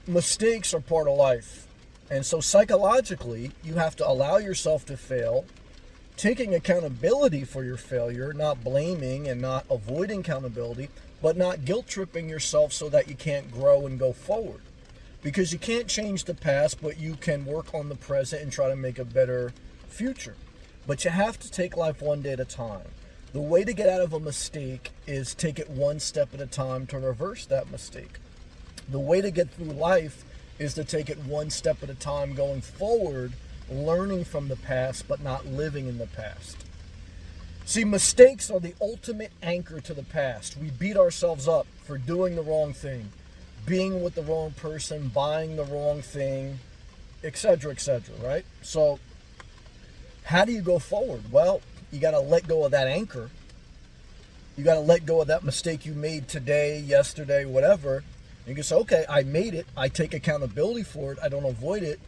mistakes are part of life. And so psychologically, you have to allow yourself to fail, taking accountability for your failure, not blaming and not avoiding accountability, but not guilt tripping yourself so that you can't grow and go forward. Because you can't change the past, but you can work on the present and try to make a better future. But you have to take life one day at a time. The way to get out of a mistake is take it one step at a time to reverse that mistake. The way to get through life is to take it one step at a time going forward, learning from the past, but not living in the past. See, mistakes are the ultimate anchor to the past. We beat ourselves up for doing the wrong thing, being with the wrong person, buying the wrong thing, etc., right? So, how do you go forward? Well, you got to let go of that anchor. You got to let go of that mistake you made today, yesterday, whatever. You can say, okay, I made it. I take accountability for it. I don't avoid it.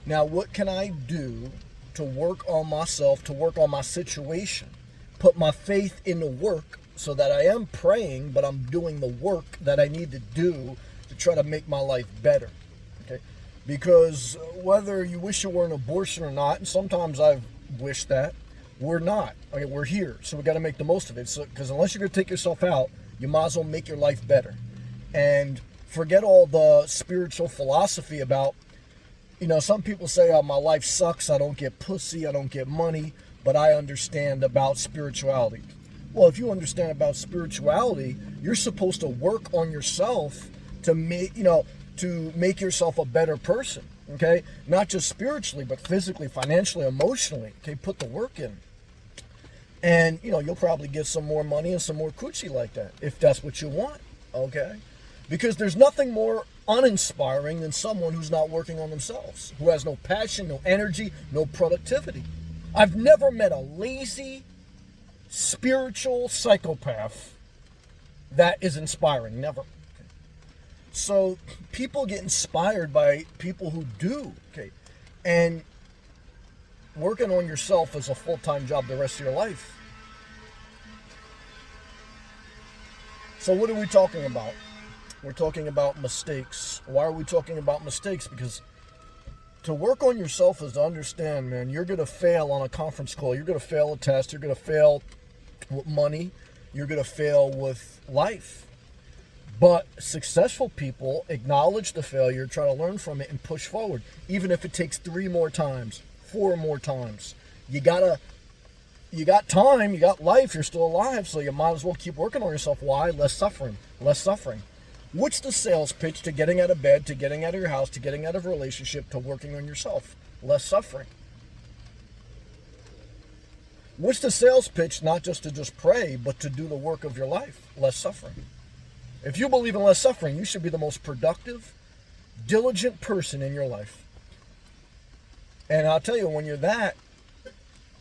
Now, what can I do to work on myself, to work on my situation? Put my faith into work so that I am praying, but I'm doing the work that I need to do to try to make my life better. Okay? Because whether you wish you were an abortion or not, and sometimes I've wished that, we're not. Okay, we're here, so we got to make the most of it. So, because unless you're going to take yourself out, you might as well make your life better. And forget all the spiritual philosophy about, some people say, oh, my life sucks, I don't get pussy, I don't get money, but I understand about spirituality. Well, if you understand about spirituality, you're supposed to work on yourself to make yourself a better person, okay? Not just spiritually, but physically, financially, emotionally, okay? Put the work in. And, you'll probably get some more money and some more coochie like that, if that's what you want, okay? Because there's nothing more uninspiring than someone who's not working on themselves, who has no passion, no energy, no productivity. I've never met a lazy, spiritual psychopath that is inspiring. Never. Okay. So people get inspired by people who do. Okay. And working on yourself is a full-time job the rest of your life. So what are we talking about? We're talking about mistakes. Why are we talking about mistakes? Because to work on yourself is to understand, man, you're going to fail on a conference call. You're going to fail a test. You're going to fail with money. You're going to fail with life. But successful people acknowledge the failure, try to learn from it, and push forward. Even if it takes 3 more times, 4 more times. You got time, you got life, you're still alive, so you might as well keep working on yourself. Why? Less suffering. Less suffering. What's the sales pitch to getting out of bed, to getting out of your house, to getting out of a relationship, to working on yourself? Less suffering. What's the sales pitch? Not just to just pray, but to do the work of your life. Less suffering. If you believe in less suffering, you should be the most productive, diligent person in your life. And I'll tell you, when you're that,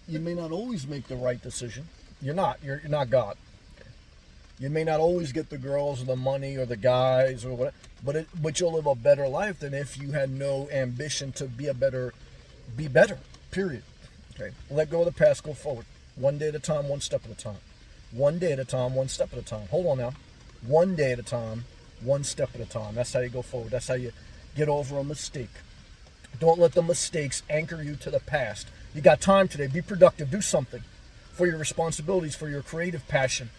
you may not always make the right decision. You're not God. Okay. You may not always get the girls or the money or the guys or whatever, but you'll live a better life than if you had no ambition to be better, period. Okay. Let go of the past, go forward. One day at a time, one step at a time. One day at a time, one step at a time. Hold on now. One day at a time, one step at a time. That's how you go forward. That's how you get over a mistake. Don't let the mistakes anchor you to the past. You got time today. Be productive. Do something for your responsibilities, for your creative passion,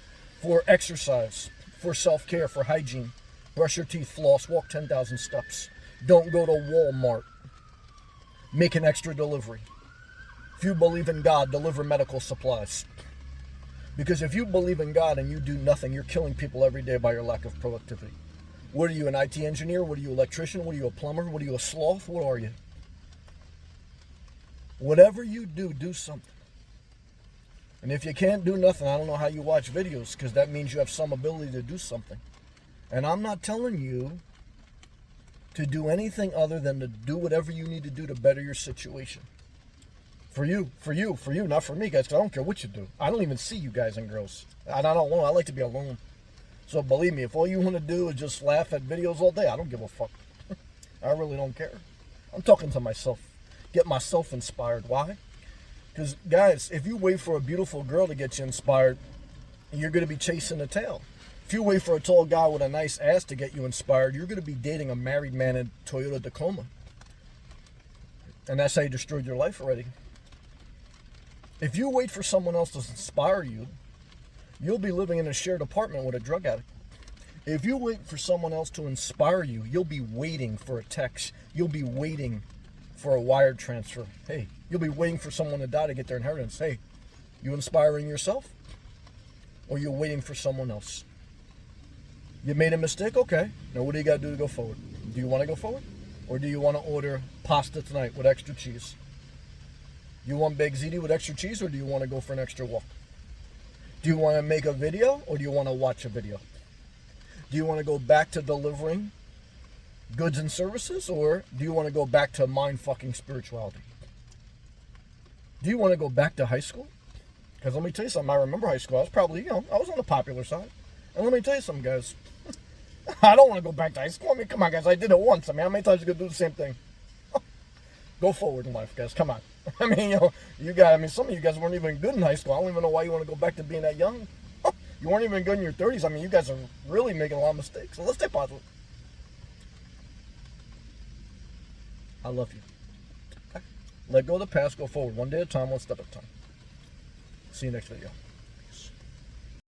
for exercise, for self-care, for hygiene. Brush your teeth, floss, walk 10,000 steps. Don't go to Walmart. Make an extra delivery. If you believe in God, deliver medical supplies. Because if you believe in God and you do nothing, you're killing people every day by your lack of productivity. What are you, an IT engineer? What are you, an electrician? What are you, a plumber? What are you, a sloth? What are you? Whatever you do, do something. And if you can't do nothing, I don't know how you watch videos, because that means you have some ability to do something. And I'm not telling you to do anything other than to do whatever you need to do to better your situation. For you, not for me, guys. I don't care what you do. I don't even see you guys and girls. I don't want. I like to be alone. So believe me, if all you want to do is just laugh at videos all day, I don't give a fuck. I really don't care. I'm talking to myself. Get myself inspired. Why? Because, guys, if you wait for a beautiful girl to get you inspired, you're going to be chasing the tail. If you wait for a tall guy with a nice ass to get you inspired, you're going to be dating a married man in Toyota Tacoma. And that's how you destroyed your life already. If you wait for someone else to inspire you, you'll be living in a shared apartment with a drug addict. If you wait for someone else to inspire you, you'll be waiting for a text. You'll be waiting for a wire transfer. Hey, you'll be waiting for someone to die to get their inheritance. Hey, you inspiring yourself? Or you're waiting for someone else? You made a mistake? Okay. Now what do you got to do to go forward? Do you want to go forward? Or do you want to order pasta tonight with extra cheese? You want baked ziti with extra cheese, or do you want to go for an extra walk? Do you want to make a video, or do you want to watch a video? Do you want to go back to delivering goods and services, or do you want to go back to mind-fucking spirituality? Do you want to go back to high school? Because let me tell you something, I remember high school. I was probably, I was on the popular side. And let me tell you something, guys. I don't want to go back to high school. I mean, come on, guys. I did it once. I mean, how many times are you going to do the same thing? Go forward in life, guys. Come on. I mean, some of you guys weren't even good in high school. I don't even know why you want to go back to being that young. You weren't even good in your 30s. I mean, you guys are really making a lot of mistakes. So let's stay positive. I love you. Okay? Let go of the past. Go forward. One day at a time, one step at a time. See you next video.